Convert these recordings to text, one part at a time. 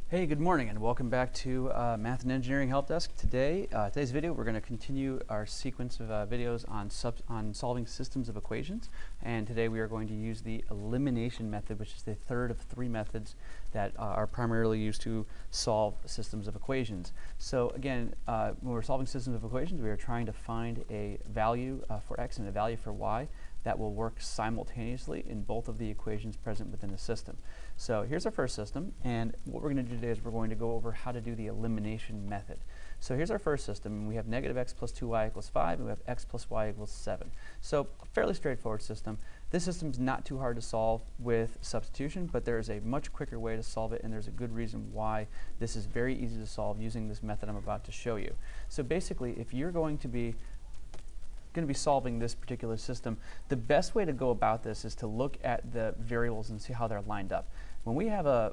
Hey, good morning, and welcome back to Math and Engineering Helpdesk. Today's video, we're going to continue our sequence of videos on solving systems of equations. And today we are going to use the elimination method, which is the third of three methods that are primarily used to solve systems of equations. So again, when we're solving systems of equations, we are trying to find a value for x and a value for y that will work simultaneously in both of the equations present within the system. So here's our first system, and what we're going to do today is we're going to go over how to do the elimination method. So here's our first system, and we have negative x plus 2y equals 5, and we have x plus y equals 7. So a fairly straightforward system. This system's not too hard to solve with substitution, but there is a much quicker way to solve it, and there's a good reason why this is very easy to solve using this method I'm about to show you. So basically, if you're going to be solving this particular system, the best way to go about this is to look at the variables and see how they're lined up. When we have a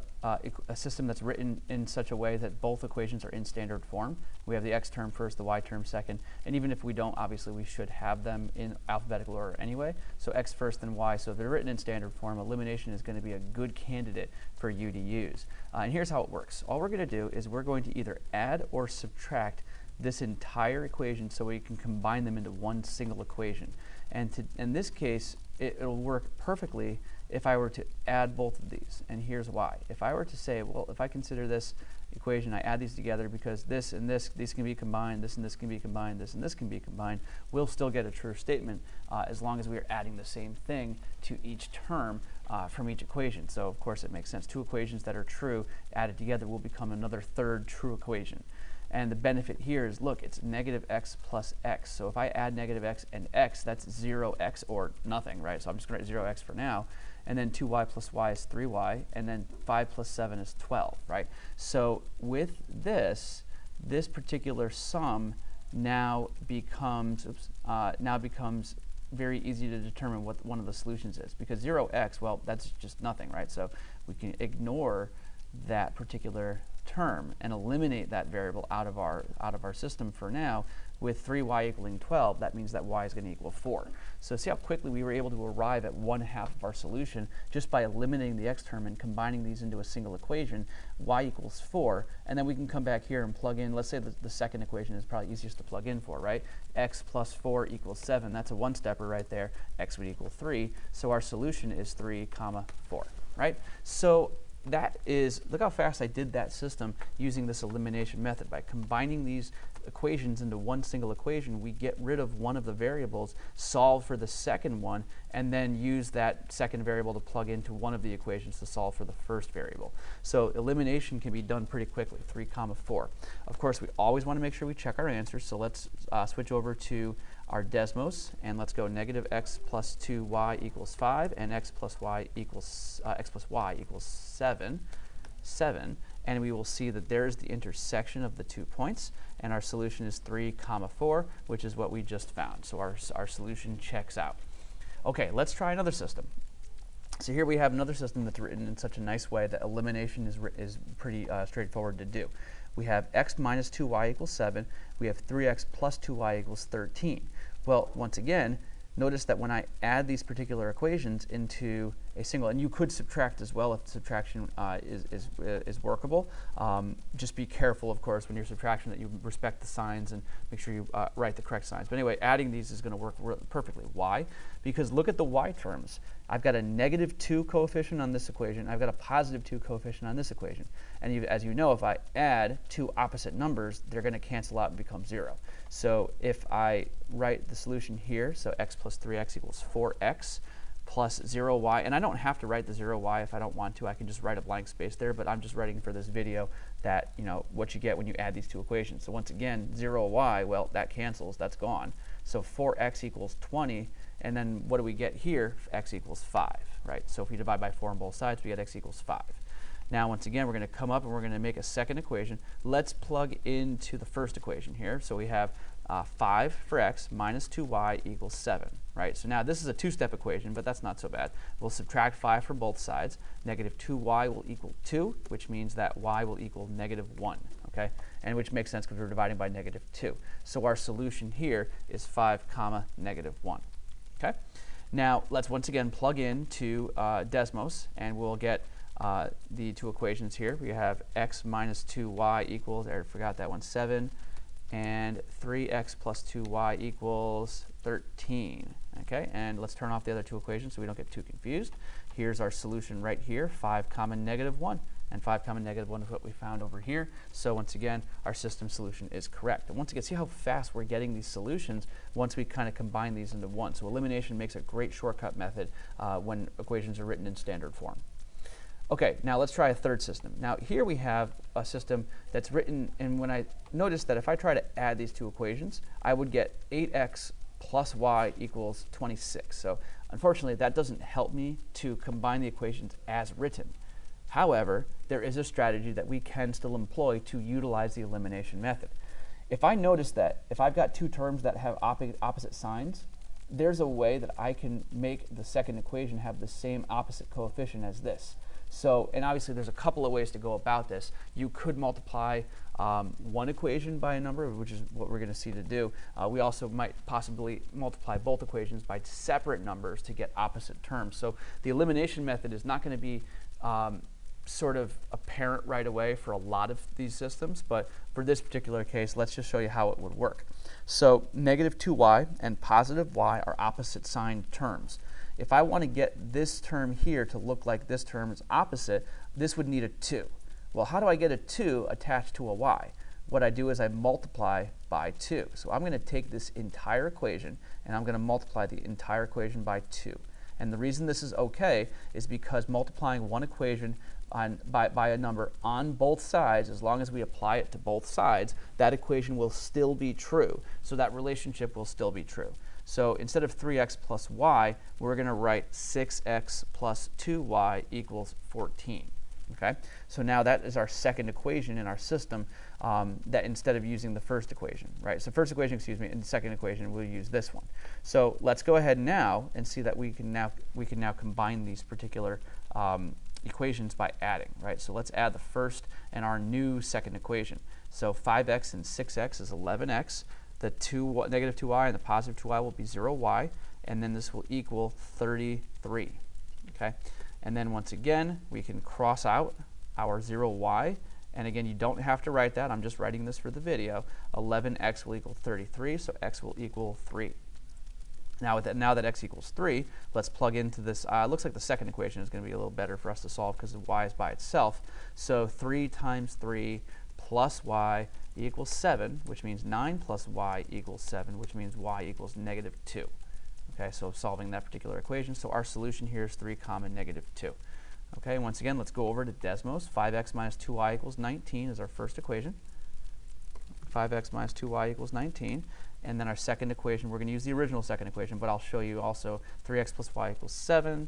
system that's written in such a way that both equations are in standard form, we have the x term first, the y term second, and even if we don't, obviously we should have them in alphabetical order anyway. So x first, then y. So if they're written in standard form, elimination is going to be a good candidate for you to use. And here's how it works. All we're going to do is we're going to either add or subtract this entire equation so we can combine them into one single equation. And in this case, it'll work perfectly if I were to add both of these. And here's why. If I were to say, well, if I consider this equation, I add these together because this and this, these can be combined, this and this can be combined, this and this can be combined, we'll still get a true statement as long as we are adding the same thing to each term from each equation. So of course it makes sense. Two equations that are true added together will become another third true equation. And the benefit here is, look, it's negative x plus x. So if I add negative x and x, that's 0x or nothing, right? So I'm just going to write 0x for now. And then 2y plus y is 3y. And then 5 plus 7 is 12, right? So with this particular sum now becomes, very easy to determine what one of the solutions is. Because 0x, well, that's just nothing, right? So we can ignore that particular term and eliminate that variable out of our system for now. With 3y equaling 12, that means that y is going to equal 4. So see how quickly we were able to arrive at 1/2 of our solution just by eliminating the x term and combining these into a single equation. Y equals 4, and then we can come back here and plug in, let's say the second equation is probably easiest to plug in for, right? X plus 4 equals 7. That's a one-stepper right there. X would equal 3. So our solution is 3, 4, right? So that is, look how fast I did that system using this elimination method. By combining these equations into one single equation, we get rid of one of the variables, solve for the second one, and then use that second variable to plug into one of the equations to solve for the first variable. So elimination can be done pretty quickly, 3, 4. Of course, we always want to make sure we check our answers, so let's switch over to our Desmos, and let's go negative x plus 2y equals 5, and x plus y equals 7, and we will see that there's the intersection of the 2 points, and our solution is 3, 4, which is what we just found. So our solution checks out. Okay, let's try another system. So here we have another system that's written in such a nice way that elimination is pretty straightforward to do. We have x minus 2y equals 7. We have 3x plus 2y equals 13. Well, once again, notice that when I add these particular equations into a single, and you could subtract as well if subtraction is workable. Just be careful, of course, when you're subtraction that you respect the signs and make sure you write the correct signs. But anyway, adding these is going to work perfectly. Why? Because look at the y terms. I've got a negative 2 coefficient on this equation. I've got a positive 2 coefficient on this equation. And as you know, if I add two opposite numbers, they're going to cancel out and become 0. So if I write the solution here, so x plus 3x equals 4x plus 0y, and I don't have to write the 0y if I don't want to. I can just write a blank space there, but I'm just writing for this video that, you know, what you get when you add these two equations. So once again, 0y, well, that cancels, that's gone. So 4x equals 20, and then what do we get here? X equals 5, right? So if we divide by 4 on both sides, we get x equals 5. Now, once again, we're going to come up and we're going to make a second equation. Let's plug into the first equation here. So we have 5 for x minus 2y equals 7, right? So now this is a two-step equation, but that's not so bad. We'll subtract 5 from both sides. Negative 2y will equal 2, which means that y will equal negative 1, okay? And which makes sense because we're dividing by negative 2. So our solution here is 5, negative 1, okay? Now, let's once again plug in to Desmos, and we'll get the two equations here. We have x minus 2y equals, I forgot that one, 7, and 3x plus 2y equals 13. Okay, and let's turn off the other two equations so we don't get too confused. Here's our solution right here, 5 comma negative 1. And 5 comma negative 1 is what we found over here. So once again, our system solution is correct. And once again, see how fast we're getting these solutions once we kind of combine these into one. So elimination makes a great shortcut method when equations are written in standard form. Okay, now let's try a third system. Now here we have a system that's written, and when I noticed that if I try to add these two equations, I would get 8x plus y equals 26. So unfortunately, that doesn't help me to combine the equations as written. However, there is a strategy that we can still employ to utilize the elimination method. If I notice that if I've got two terms that have opposite signs, there's a way that I can make the second equation have the same opposite coefficient as this. So, and obviously there's a couple of ways to go about this. You could multiply one equation by a number, which is what we're going to see to do. We also might possibly multiply both equations by separate numbers to get opposite terms. So the elimination method is not going to be sort of apparent right away for a lot of these systems, but for this particular case, let's just show you how it would work. So negative 2y and positive y are opposite sign terms. If I want to get this term here to look like this term is opposite, this would need a 2. Well, how do I get a 2 attached to a y? What I do is I multiply by 2. So I'm going to take this entire equation and I'm going to multiply the entire equation by 2. And the reason this is okay is because multiplying one equation by a number on both sides, as long as we apply it to both sides, that equation will still be true. So that relationship will still be true. So instead of 3x plus y, we're going to write 6x plus 2y equals 14. Okay? So now that is our second equation in our system, that instead of using the first equation, right? So first equation, excuse me, and the second equation, we'll use this one. So let's go ahead now and see that we can now combine these particular equations by adding, right? So let's add the first and our new second equation. So 5x and 6x is 11x. The negative 2y and the positive 2y will be 0y, and then this will equal 33. Okay? And then once again, we can cross out our 0y. And again, you don't have to write that. I'm just writing this for the video. 11x will equal 33, so x will equal 3. Now that x equals 3, let's plug into this. It looks like the second equation is going to be a little better for us to solve because y is by itself. So 3 times 3 plus y equals 7, which means 9 plus y equals 7, which means y equals negative 2. Okay, so solving that particular equation. So our solution here is 3 comma negative 2. Okay, once again, let's go over to Desmos. 5x minus 2y equals 19 is our first equation. 5x minus 2y equals 19. And then our second equation, we're going to use the original second equation, but I'll show you also 3x plus y equals 7.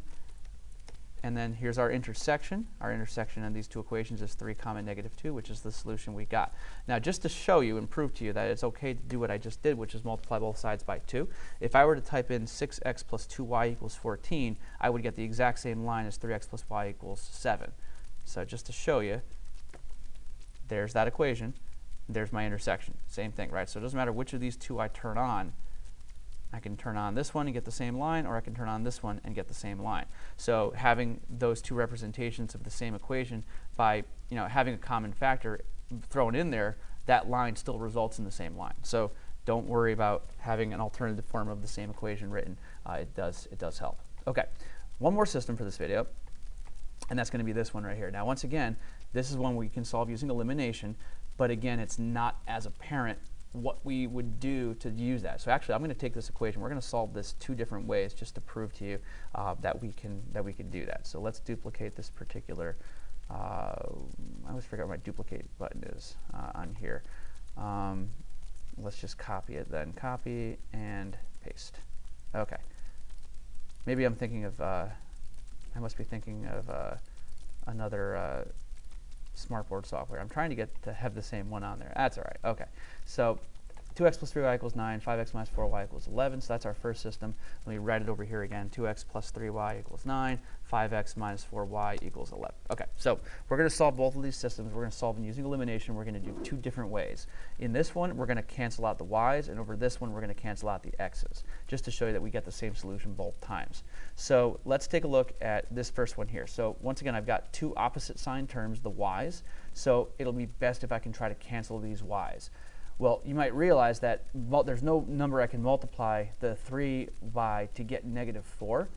And then here's our intersection. Our intersection of these two equations is 3 comma negative 2, which is the solution we got. Now, just to show you and prove to you that it's okay to do what I just did, which is multiply both sides by 2, if I were to type in 6x plus 2y equals 14, I would get the exact same line as 3x plus y equals 7. So just to show you, there's that equation. There's my intersection. Same thing, right? So it doesn't matter which of these two I turn on. I can turn on this one and get the same line, or I can turn on this one and get the same line. So having those two representations of the same equation by having a common factor thrown in there, that line still results in the same line. So don't worry about having an alternative form of the same equation written. It does help. Okay, one more system for this video, and that's going to be this one right here. Now, once again, this is one we can solve using elimination, but again, it's not as apparent what we would do to use that. So actually, I'm going to take this equation. We're going to solve this two different ways just to prove to you that we can do that. So let's duplicate this particular. I always forget where my duplicate button is on here. Let's just copy it then. Copy and paste. Okay. Maybe I'm thinking of. I must be thinking of another. Smartboard software. I'm trying to get to have the same one on there. That's all right. Okay. So 2x plus 3y equals 9, 5x minus 4y equals 11. So that's our first system. Let me write it over here again. 2x plus 3y equals 9, 5x minus 4y equals 11. Okay, so we're going to solve both of these systems. We're going to solve them using elimination. We're going to do two different ways. In this one, we're going to cancel out the y's, and over this one, we're going to cancel out the x's, just to show you that we get the same solution both times. So let's take a look at this first one here. So once again, I've got two opposite sign terms, the y's. So it'll be best if I can try to cancel these y's. Well, you might realize that there's no number I can multiply the 3y to get negative 4.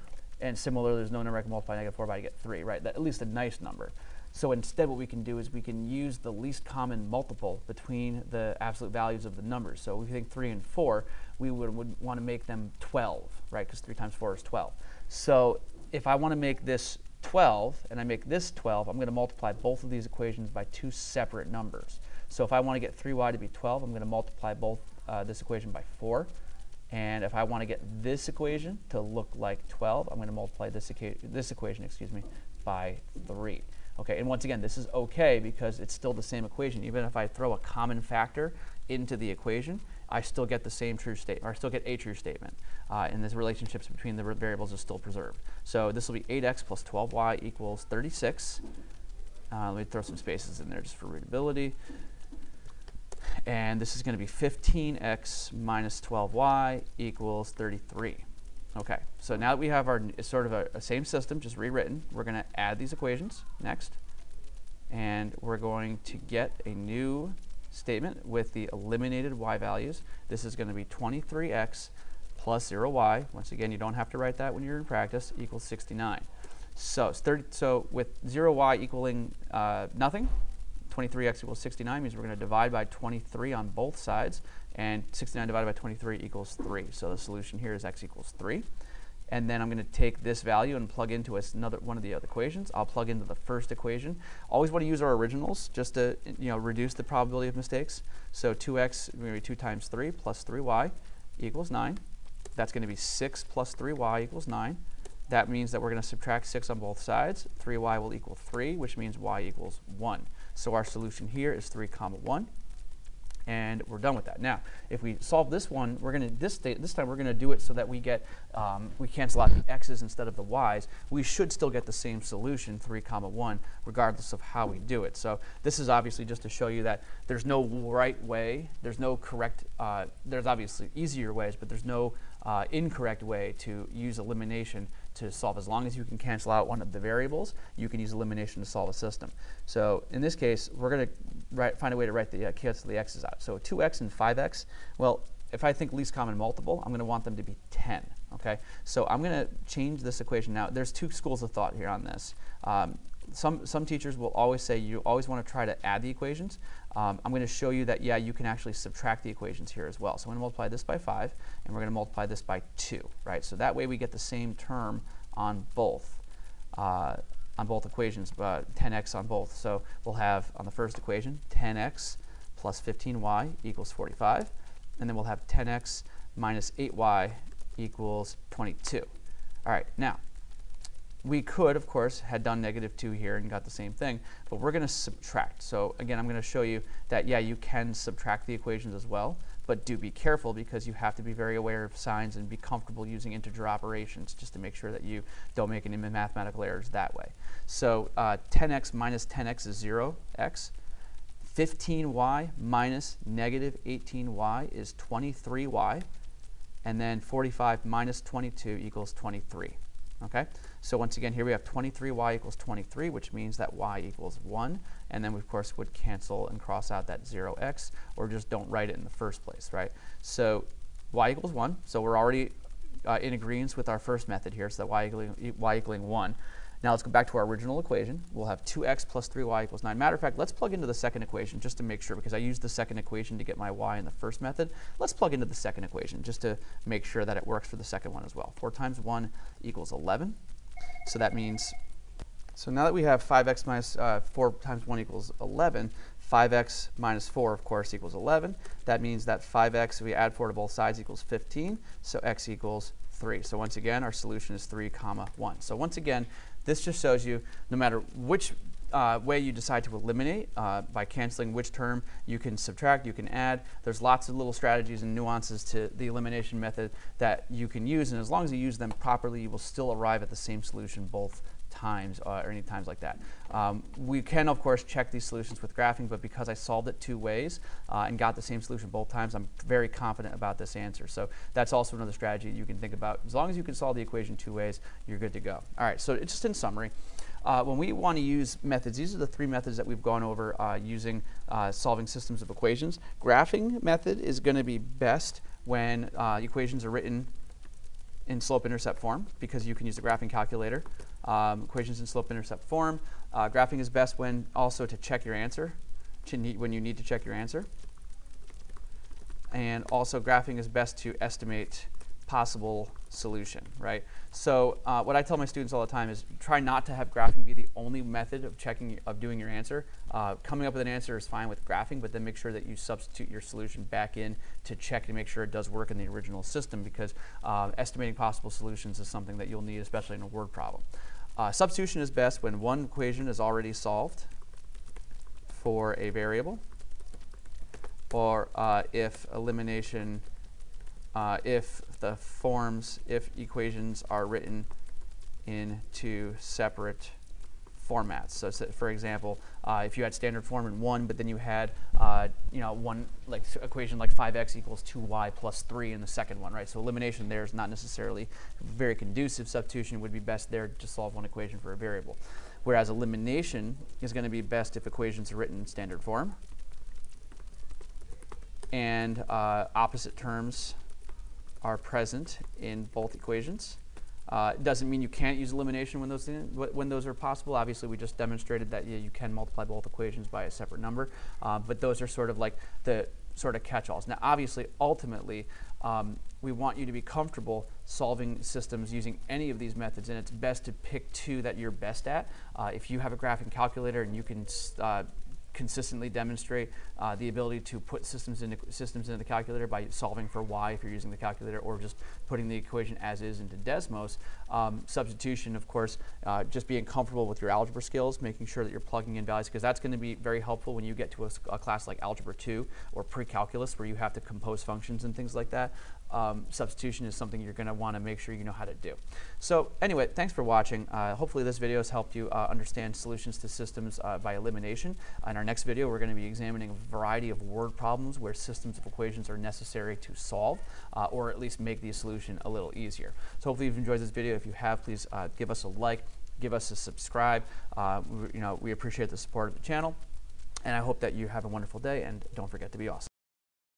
And similarly, there's no number I can multiply negative 4 by to get 3, right? At least a nice number. So instead, what we can do is we can use the least common multiple between the absolute values of the numbers. So if we think 3 and 4, we would want to make them 12, right? Because 3 times 4 is 12. So if I want to make this 12, and I make this 12, I'm going to multiply both of these equations by two separate numbers. So if I want to get 3y to be 12, I'm going to multiply both this equation by 4. And if I want to get this equation to look like 12, I'm going to multiply this equation by 3. Okay, and once again, this is okay because it's still the same equation. Even if I throw a common factor into the equation, I still get the same true statement, or I still get a true statement. And the relationships between the variables is still preserved. So this will be 8x plus 12y equals 36. Let me throw some spaces in there just for readability. And this is going to be 15x minus 12y equals 33. Okay, so now that we have our sort of a same system, just rewritten, we're going to add these equations next. And we're going to get a new statement with the eliminated y values. This is going to be 23x plus 0y. Once again, you don't have to write that when you're in practice, equals 69. So, with 0y equaling nothing, 23x equals 69 means we're going to divide by 23 on both sides, and 69 divided by 23 equals 3. So the solution here is x equals 3. And then I'm going to take this value and plug into another one of the other equations. I'll plug into the first equation. Always want to use our originals just to reduce the probability of mistakes. So 2x, going to be 2 times 3 plus 3y equals 9. That's going to be 6 plus 3y equals 9. That means that we're going to subtract 6 on both sides. 3y will equal 3, which means y equals 1. So our solution here is 3, 1. And we're done with that. Now, if we solve this one, we're going to this time we're going to do it so that we get we cancel out the x's instead of the y's. We should still get the same solution, 3, 1, regardless of how we do it. So this is obviously just to show you that there's no right way, there's no correct. There's obviously easier ways, but there's no incorrect way to use elimination to solve. As long as you can cancel out one of the variables, you can use elimination to solve a system. So in this case, we're going to find a way to write the cancel the x's out. So 2x and 5x, well, if I think least common multiple, I'm going to want them to be 10. Okay, so I'm going to change this equation. Now, there's two schools of thought here on this. Some teachers will always say you always want to try to add the equations. I'm going to show you that, yeah, you can actually subtract the equations here as well. So I'm going to multiply this by 5, and we're going to multiply this by 2, right? So that way we get the same term on both equations, but 10x on both. So we'll have on the first equation 10x plus 15y equals 45, and then we'll have 10x minus 8y equals 22. All right, now we could, of course, had done -2 here and got the same thing, but we're going to subtract. So again, I'm going to show you that, yeah, you can subtract the equations as well, but do be careful because you have to be very aware of signs and be comfortable using integer operations just to make sure that you don't make any mathematical errors that way. So 10x minus 10x is 0x. 15y minus -18y is 23y. And then 45 minus 22 equals 23. Okay, so once again, here we have 23y equals 23, which means that y equals 1. And then we, of course, would cancel and cross out that 0x, or just don't write it in the first place, right? So y equals 1. So we're already in agreement with our first method here, so that y equaling 1. Now let's go back to our original equation. We'll have 2x plus 3y equals 9. Matter of fact, let's plug into the second equation just to make sure, because I used the second equation to get my y in the first method. Let's plug into the second equation just to make sure that it works for the second one as well. 4 times 1 equals 11. So that means, so now that we have 5x minus 4 times 1 equals 11, 5x minus 4, of course, equals 11. That means that 5x, if we add 4 to both sides, equals 15. So x equals 3. So once again, our solution is 3, 1. So once again, this just shows you no matter which way you decide to eliminate by canceling which term. You can subtract, you can add. There's lots of little strategies and nuances to the elimination method that you can use, and as long as you use them properly, you will still arrive at the same solution both times or any times like that. We can of course check these solutions with graphing, but because I solved it 2 ways and got the same solution both times, I'm very confident about this answer. So that's also another strategy you can think about. As long as you can solve the equation 2 ways, you're good to go. All right, so just in summary, when we want to use methods, these are the 3 methods that we've gone over using solving systems of equations. Graphing method is going to be best when equations are written in slope-intercept form, because you can use the graphing calculator. Equations in slope-intercept form. Graphing is best when also to check your answer, when you need to check your answer. And also graphing is best to estimate possible solution, right? So what I tell my students all the time is try not to have graphing be the only method of doing your answer. Coming up with an answer is fine with graphing, but then make sure that you substitute your solution back in to check to make sure it does work in the original system, because estimating possible solutions is something that you'll need, especially in a word problem. Substitution is best when one equation is already solved for a variable, or if elimination, if equations are written into separate formats. So for example, if you had standard form in 1, but then you had one equation like 5x equals 2y plus 3 in the second one, right? So elimination there is not necessarily very conducive. Substitution would be best there to solve one equation for a variable. Whereas elimination is going to be best if equations are written in standard form and opposite terms are present in both equations. It doesn't mean you can't use elimination when those are possible. Obviously, we just demonstrated that you can multiply both equations by a separate number, but those are sort of like the sort of catch-alls. Now, obviously, ultimately, we want you to be comfortable solving systems using any of these methods, and it's best to pick 2 that you're best at. If you have a graphing calculator and you can consistently demonstrate the ability to put systems into the calculator by solving for y if you're using the calculator, or just putting the equation as is into Desmos. Substitution, of course, just being comfortable with your algebra skills, making sure that you're plugging in values, because that's going to be very helpful when you get to a class like Algebra 2 or pre-calculus, where you have to compose functions and things like that. Substitution is something you're going to want to make sure you know how to do. So anyway, thanks for watching. Hopefully this video has helped you understand solutions to systems by elimination. In our next video, we're going to be examining a variety of word problems where systems of equations are necessary to solve, or at least make the solution a little easier. So hopefully you've enjoyed this video. If you have, please give us a like, give us a subscribe. We appreciate the support of the channel, and I hope that you have a wonderful day, and don't forget to be awesome.